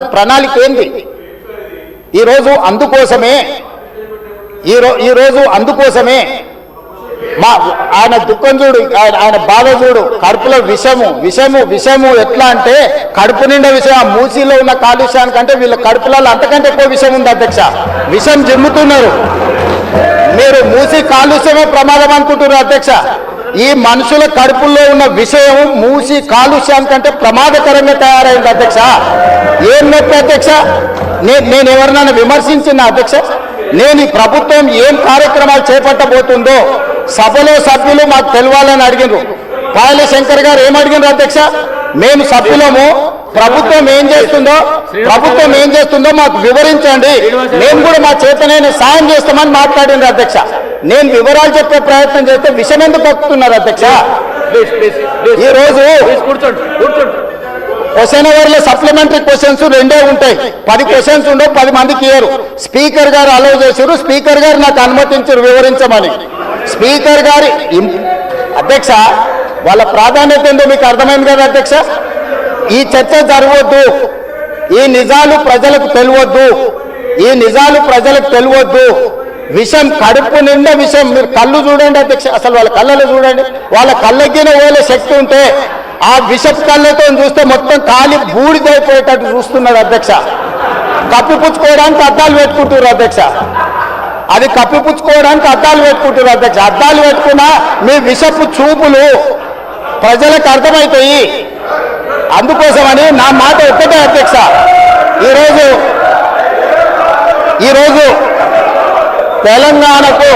ప్రణాళిక ఏంది? ఈరోజు అందుకోసమే మా ఆయన దుఃఖం చూడు, ఆయన బాధ చూడు, కడుపులో విషము ఎట్లా అంటే కడుపు నిండా విషయం. మూసీలో ఉన్న కాలుష్యానికంటే వీళ్ళ కడుపులలో అంతకంటే ఎక్కువ విషయం ఉంది అధ్యక్ష. విషం జిమ్ముతున్నారు. మీరు మూసీ కాలుష్యమే ప్రమాదం అనుకుంటున్నారు అధ్యక్ష. ఈ మనుషుల కడుపుల్లో ఉన్న విషయం మూసి కాలుష్యానికంటే ప్రమాదకరంగా తయారైంది అధ్యక్ష. ఏం నొప్పి అధ్యక్ష? నేను ఎవరినైనా విమర్శించిన అధ్యక్ష? నేను ఈ ప్రభుత్వం ఏం కార్యక్రమాలు చేపట్టబోతుందో సభలో సభ్యులు మాకు తెలవాలని అడిగినారు. పాయల శంకర్ గారు ఏం అడిగినారు అధ్యక్ష? మేము సభ్యులము, ప్రభుత్వం ఏం చేస్తుందో మాకు వివరించండి, మేము కూడా మా చేతనైనా సాయం చేస్తామని మాట్లాడినారు అధ్యక్ష. నేను వివరాలు చెప్పే ప్రయత్నం చేస్తే విషయం ఎందుకు పక్కుతున్నారు అధ్యక్ష? ఈరోజు క్వశ్చన్ అవర్లో సప్లిమెంటరీ క్వశ్చన్స్ 2 ఉంటాయి. 10 క్వశ్చన్స్ ఉండవు, 10 మందికి ఇయ్యరు. స్పీకర్ గారు అలౌ చేశారు, స్పీకర్ గారు నాకు అనుమతించారు వివరించమని. స్పీకర్ గారి అధ్యక్ష వాళ్ళ ప్రాధాన్యత ఏందో మీకు అర్థమైంది కదా అధ్యక్ష. ఈ చర్చ జరగవద్దు, ఈ నిజాలు ప్రజలకు తెలియవద్దు. విషం కడుపు నిండా విషం. మీరు కళ్ళు చూడండి అధ్యక్ష, అసలు వాళ్ళ కళ్ళలో చూడండి. వాళ్ళ కళ్ళెక్కిన వేలే శక్తి ఉంటే ఆ విషపు కళ్ళతో చూస్తే మొత్తం కాలి బూడిదైపోయేటట్టు చూస్తున్నాడు అధ్యక్ష. కప్పిపుచ్చుకోవడానికి అద్దాలు పెట్టుకుంటున్నారు అధ్యక్ష. అద్దాలు పెట్టుకున్నా మీ విషపు చూపులు ప్రజలకు అర్థమవుతాయి. అందుకోసమని నా మాట ఒక్కటే అధ్యక్ష. ఈరోజు తెలంగాణకు